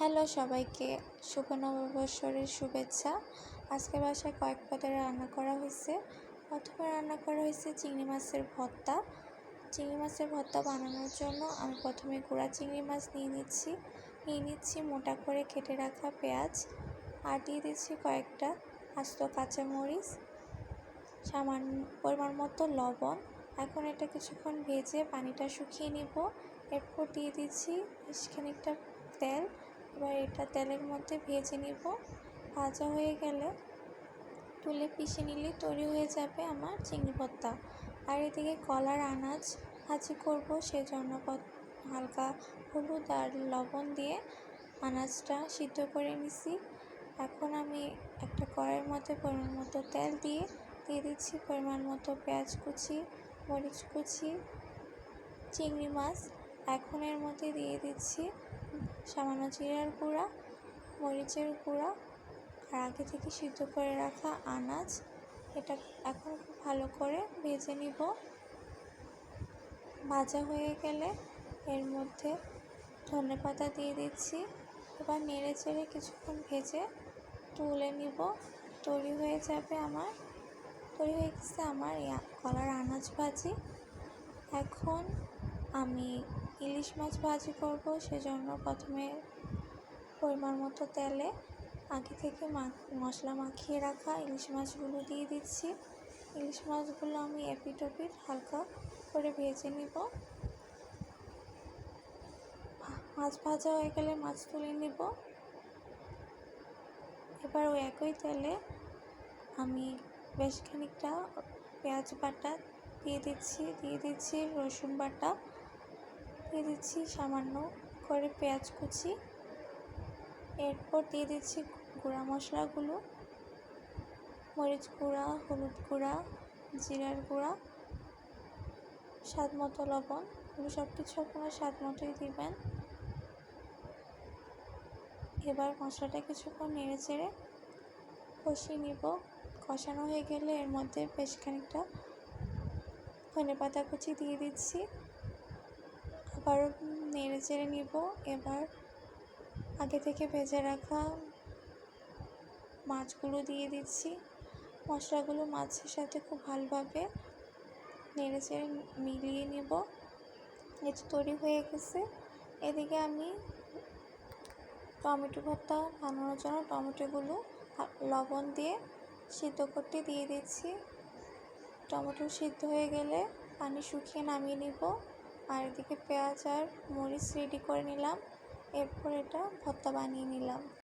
Hello সবাইকে, শুভ নববর্ষের শুভেচ্ছা। আজকে বাসায় কয়েক পদের রান্না করা হয়েছে। প্রথমে রান্না করা হয়েছে চিংড়ি মাছের ভর্তা। চিংড়ি মাছের ভর্তা বানানোর জন্য আমি প্রথমে গুঁড়া চিংড়ি মাছ নিয়ে নিচ্ছি মোটা করে কেটে রাখা পেঁয়াজ, আর দিয়ে দিচ্ছি কয়েকটা আস্ত কাঁচামরিচ, সামান্য পরিমাণ মতো লবণ। এখন এটা কিছুক্ষণ ভেজে পানিটা শুকিয়ে নিব। এরপর দিয়ে দিচ্ছি বেশ খানিকটা তেল। এবার এটা তেলের মধ্যে ভেজে নিব। ভাজা হয়ে গেলে তুলে পিষে নিলে তৈরি হয়ে যাবে আমার চিংড়ি ভর্তা। আর এদিকে কলার আনাজ ভাজি করব, সেজন্য হালকা হলুদ আর লবণ দিয়ে আনাজটা সিদ্ধ করে নিছি। এখন আমি একটা কড়াইয়ের মধ্যে পরিমাণ মতো তেল দিয়ে দিচ্ছি পরিমাণ মতো পেঁয়াজ কুচি, মরিচ কুচি, চিংড়ি মাছ। এখন এর মধ্যে দিয়ে দিচ্ছি সামান্য জিরার গুঁড়া, মরিচের গুঁড়া আর আগে থেকে সিদ্ধ করে রাখা আনাজ। এটা এখন খুব ভালো করে ভেজে নিব। ভাজা হয়ে গেলে এর মধ্যে ধনেপাতা দিয়ে দিচ্ছি। এবার নেড়ে চেড়ে কিছুক্ষণ ভেজে তুলে নিব। তৈরি হয়ে গেছে আমার কলার আনাজ ভাজি। এখন আমি ইলিশ মাছ ভাজি করব, সেজন্য প্রথমে পরিমাণ মতো তেলে আগে থেকে মশলা মাখিয়ে রাখা ইলিশ মাছগুলো দিয়ে দিচ্ছি। ইলিশ মাছগুলো আমি এপিট ওপিট হালকা করে ভেজে নিব। মাছ ভাজা হয়ে গেলে মাছ তুলে নিব। এবার ওই একই তেলে আমি বেশ খানিকটা পেঁয়াজ বাটা দিয়ে দিচ্ছি রসুন বাটা দিয়ে দিচ্ছি, সামান্য করে পেঁয়াজ কুচি। এরপর দিয়ে দিচ্ছি গুঁড়া মশলাগুলো, মরিচ গুঁড়া, হলুদ গুঁড়া, জিরার গুঁড়া, স্বাদ মতো লবণ। সব কিছু আপনারা স্বাদ মতোই দিবেন। এবার মশলাটা কিছুক্ষণ নেড়ে চেড়ে কষিয়ে নিব। কষানো হয়ে গেলে এর মধ্যে বেশ খানিকটা ধনেপাতা কুচি দিয়ে দিচ্ছি, আবারও নেড়ে চেড়ে নিব। এবার আগে থেকে ভেজে রাখা মাছগুলো দিয়ে দিচ্ছি। মশলাগুলো মাছের সাথে খুব ভালোভাবে নেড়ে চেড়ে মিলিয়ে নিব। এটা তৈরি হয়ে গেছে। এদিকে আমি টমেটো ভর্তা বানানোর জন্য টমেটোগুলো লবণ দিয়ে সিদ্ধ করতে দিয়ে দিচ্ছি। টমেটো সিদ্ধ হয়ে গেলে পানি শুকিয়ে নামিয়ে নিব। আর এদিকে পেঁয়াজ আর মরিচ রেডি করে নিলাম। এরপর এটা ভর্তা বানিয়ে নিলাম।